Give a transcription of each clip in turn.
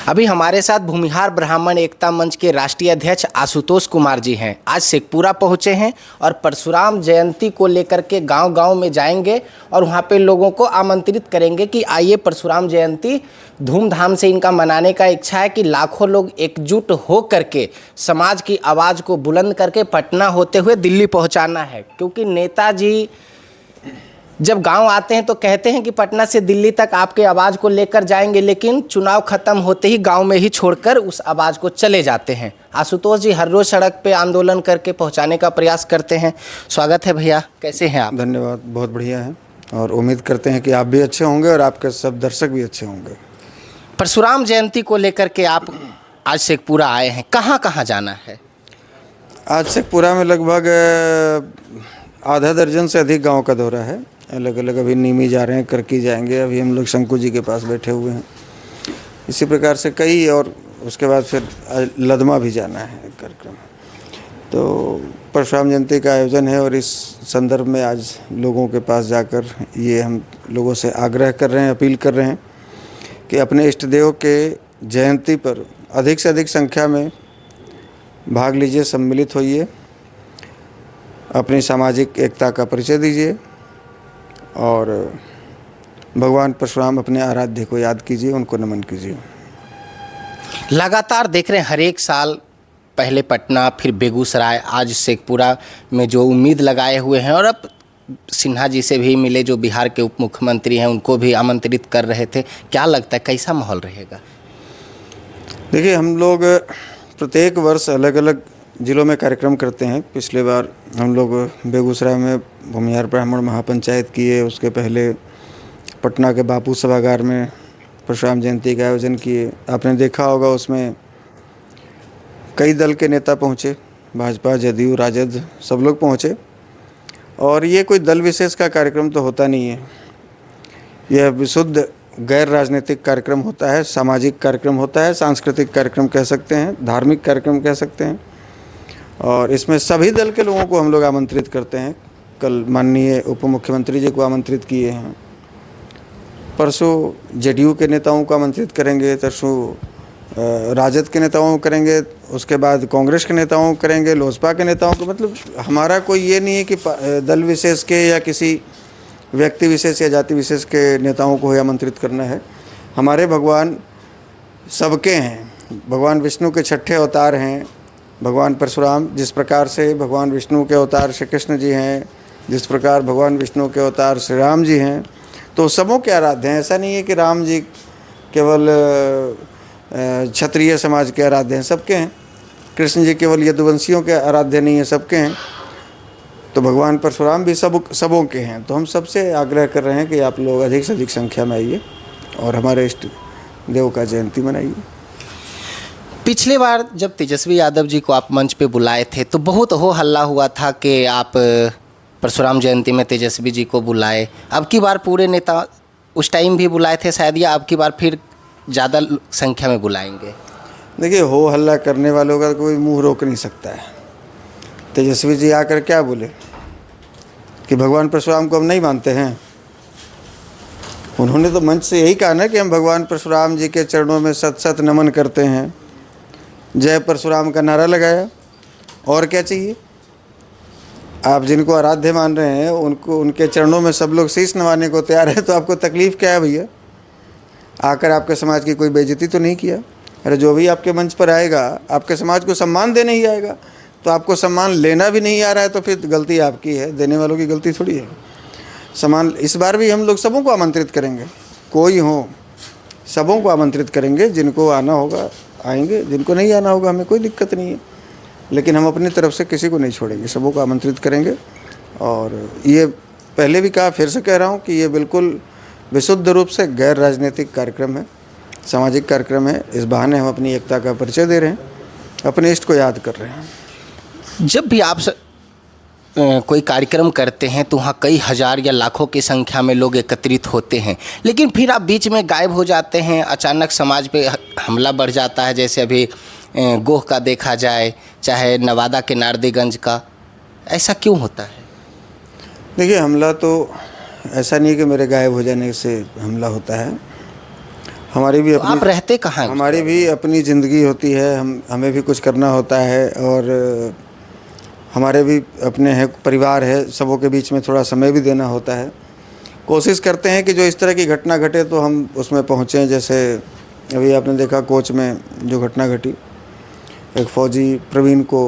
अभी हमारे साथ भूमिहार ब्राह्मण एकता मंच के राष्ट्रीय अध्यक्ष आशुतोष कुमार जी हैं। आज शेखपुरा पहुंचे हैं और परशुराम जयंती को लेकर के गांव-गांव में जाएंगे और वहां पे लोगों को आमंत्रित करेंगे कि आइए परशुराम जयंती धूमधाम से इनका मनाने का इच्छा है कि लाखों लोग एकजुट हो करके समाज की आवाज़ को बुलंद करके पटना होते हुए दिल्ली पहुँचाना है। क्योंकि नेताजी जब गांव आते हैं तो कहते हैं कि पटना से दिल्ली तक आपके आवाज़ को लेकर जाएंगे, लेकिन चुनाव खत्म होते ही गांव में ही छोड़कर उस आवाज़ को चले जाते हैं। आशुतोष जी हर रोज़ सड़क पे आंदोलन करके पहुंचाने का प्रयास करते हैं। स्वागत है भैया, कैसे हैं आप? धन्यवाद, बहुत बढ़िया है और उम्मीद करते हैं कि आप भी अच्छे होंगे और आपके सब दर्शक भी अच्छे होंगे। परशुराम जयंती को लेकर के आप आज शेखपुरा आए हैं, कहाँ कहाँ जाना है? आज शेखपुरा में लगभग आधा दर्जन से अधिक गाँव का दौरा है। अलग अलग अभी नीमी जा रहे हैं, करकी जाएंगे, अभी हम लोग शंकु जी के पास बैठे हुए हैं। इसी प्रकार से कई, और उसके बाद फिर लदमा भी जाना है कार्यक्रम। तो परशुराम जयंती का आयोजन है और इस संदर्भ में आज लोगों के पास जाकर ये हम लोगों से आग्रह कर रहे हैं, अपील कर रहे हैं कि अपने इष्ट देव के जयंती पर अधिक से अधिक संख्या में भाग लीजिए, सम्मिलित होइए, अपनी सामाजिक एकता का परिचय दीजिए और भगवान परशुराम अपने आराध्य को याद कीजिए, उनको नमन कीजिए। लगातार देख रहे हैं हर एक साल, पहले पटना फिर बेगूसराय, आज शेखपुरा में जो उम्मीद लगाए हुए हैं और अब सिन्हा जी से भी मिले जो बिहार के उप मुख्यमंत्री हैं, उनको भी आमंत्रित कर रहे थे। क्या लगता है कैसा माहौल रहेगा? देखिए, हम लोग प्रत्येक वर्ष अलग अलग ज़िलों में कार्यक्रम करते हैं। पिछले बार हम लोग बेगूसराय में भूमिहार ब्राह्मण महापंचायत किए, उसके पहले पटना के बापू सभागार में परशुराम जयंती का आयोजन किए। आपने देखा होगा उसमें कई दल के नेता पहुँचे, भाजपा, जदयू, राजद, सब लोग पहुँचे। और ये कोई दल विशेष का कार्यक्रम तो होता नहीं है, यह विशुद्ध गैर राजनीतिक कार्यक्रम होता है, सामाजिक कार्यक्रम होता है, सांस्कृतिक कार्यक्रम कह सकते हैं, धार्मिक कार्यक्रम कह सकते हैं। और इसमें सभी दल के लोगों को हम लोग आमंत्रित करते हैं। कल माननीय उप मुख्यमंत्री जी को आमंत्रित किए हैं, परसों जदयू के नेताओं को आमंत्रित करेंगे, तरसों राजद के नेताओं को करेंगे, उसके बाद कांग्रेस के नेताओं को करेंगे, लोजपा के नेताओं को। मतलब हमारा कोई ये नहीं है कि दल विशेष के या किसी व्यक्ति विशेष या जाति विशेष के नेताओं को ही आमंत्रित करना है। हमारे भगवान सबके हैं, भगवान विष्णु के छठे अवतार हैं भगवान परशुराम। जिस प्रकार से भगवान विष्णु के अवतार श्री कृष्ण जी हैं, जिस प्रकार भगवान विष्णु के अवतार श्री राम जी हैं, तो सबों के आराध्य हैं। ऐसा नहीं है कि राम जी केवल क्षत्रिय समाज के आराध्य हैं, सबके हैं। कृष्ण जी केवल यदुवंशियों के आराध्य नहीं हैं, सबके हैं। तो भगवान परशुराम भी सबों के हैं। तो हम सबसे आग्रह कर रहे हैं कि आप लोग अधिक से अधिक संख्या में आइए और हमारे इष्ट देव का जयंती मनाइए। पिछले बार जब तेजस्वी यादव जी को आप मंच पे बुलाए थे तो बहुत हो हल्ला हुआ था कि आप परशुराम जयंती में तेजस्वी जी को बुलाए। अब की बार पूरे नेता उस टाइम भी बुलाए थे शायद, या अब की बार फिर ज़्यादा संख्या में बुलाएंगे? देखिए, हो हल्ला करने वालों का कोई मुंह रोक नहीं सकता है। तेजस्वी जी आकर क्या बोले कि भगवान परशुराम को हम नहीं मानते हैं? उन्होंने तो मंच से यही कहा ना कि हम भगवान परशुराम जी के चरणों में सत सत नमन करते हैं, जय परशुराम का नारा लगाया। और क्या चाहिए? आप जिनको आराध्य मान रहे हैं उनको, उनके चरणों में सब लोग शीश नवाने को तैयार है, तो आपको तकलीफ़ क्या है भैया? आकर आपके समाज की कोई बेइज्जती तो नहीं किया? अरे जो भी आपके मंच पर आएगा आपके समाज को सम्मान देने ही आएगा, तो आपको सम्मान लेना भी नहीं आ रहा है तो फिर गलती आपकी है, देने वालों की गलती थोड़ी है। सम्मान इस बार भी हम लोग सबों को आमंत्रित करेंगे, कोई हो सबों को आमंत्रित करेंगे। जिनको आना होगा आएंगे, जिनको नहीं आना होगा हमें कोई दिक्कत नहीं है, लेकिन हम अपनी तरफ से किसी को नहीं छोड़ेंगे, सबों को आमंत्रित करेंगे। और ये पहले भी कहा, फिर से कह रहा हूँ कि ये बिल्कुल विशुद्ध रूप से गैर राजनीतिक कार्यक्रम है, सामाजिक कार्यक्रम है। इस बहाने हम अपनी एकता का परिचय दे रहे हैं, अपने इष्ट को याद कर रहे हैं। जब भी आप कोई कार्यक्रम करते हैं तो वहाँ कई हज़ार या लाखों की संख्या में लोग एकत्रित होते हैं, लेकिन फिर आप बीच में गायब हो जाते हैं, अचानक समाज पे हमला बढ़ जाता है। जैसे अभी गोह का देखा जाए, चाहे नवादा के नारदीगंज का, ऐसा क्यों होता है? देखिए, हमला तो ऐसा नहीं कि मेरे गायब हो जाने से हमला होता है। हमारी भी तो आप रहते कहाँ हैं? हमारी भी अपनी ज़िंदगी होती है, हमें भी कुछ करना होता है और हमारे भी अपने हैं, परिवार है, सबों के बीच में थोड़ा समय भी देना होता है। कोशिश करते हैं कि जो इस तरह की घटना घटे तो हम उसमें पहुँचें। जैसे अभी आपने देखा कोच में जो घटना घटी, एक फ़ौजी प्रवीण को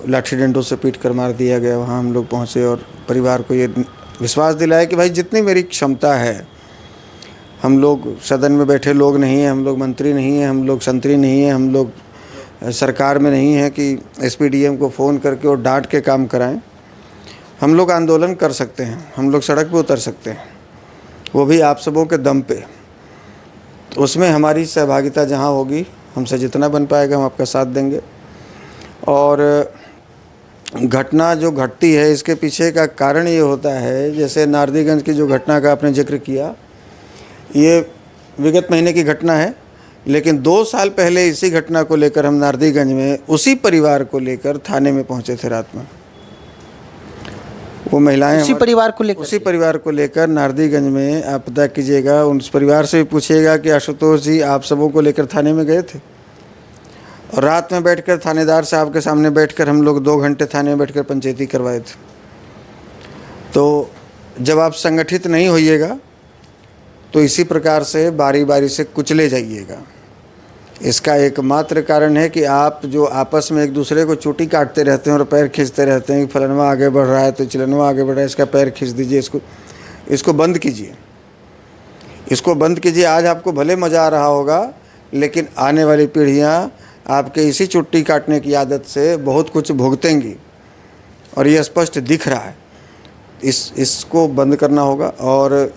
लाठी डंडों से पीट कर मार दिया गया, वहाँ हम लोग पहुँचे और परिवार को ये विश्वास दिलाया कि भाई जितनी मेरी क्षमता है, हम लोग सदन में बैठे लोग नहीं हैं, हम लोग मंत्री नहीं हैं, हम लोग संतरी नहीं हैं, हम लोग सरकार में नहीं हैं कि एसपीडीएम को फ़ोन करके और डांट के काम कराएं। हम लोग आंदोलन कर सकते हैं, हम लोग सड़क पे उतर सकते हैं, वो भी आप सबों के दम पे। तो उसमें हमारी सहभागिता जहाँ होगी, हमसे जितना बन पाएगा हम आपका साथ देंगे। और घटना जो घटती है इसके पीछे का कारण ये होता है, जैसे नारदीगंज की जो घटना का आपने जिक्र किया, ये विगत महीने की घटना है, लेकिन 2 साल पहले इसी घटना को लेकर हम नारदीगंज में उसी परिवार को लेकर थाने में पहुंचे थे रात में। वो महिलाएं उसी परिवार को लेकर नारदीगंज में आप पता कीजिएगा, उस परिवार से भी पूछिएगा कि आशुतोष जी आप सबों को लेकर थाने में गए थे। और रात में बैठकर थानेदार साहब के सामने बैठकर हम लोग 2 घंटे थाने में बैठकर पंचायती करवाए थे। तो जब आप संगठित नहीं होइएगा तो इसी प्रकार से बारी बारी से कुचले जाइएगा। इसका एकमात्र कारण है कि आप जो आपस में एक दूसरे को चोटी काटते रहते हैं और पैर खींचते रहते हैं कि फलनवा आगे बढ़ रहा है तो चिलनवा आगे बढ़ रहा है, इसका पैर खींच दीजिए, इसको बंद कीजिए, इसको बंद कीजिए। आज आपको भले मज़ा आ रहा होगा, लेकिन आने वाली पीढ़ियाँ आपके इसी चुट्टी काटने की आदत से बहुत कुछ भुगतेंगी और ये स्पष्ट दिख रहा है। इसको बंद करना होगा। और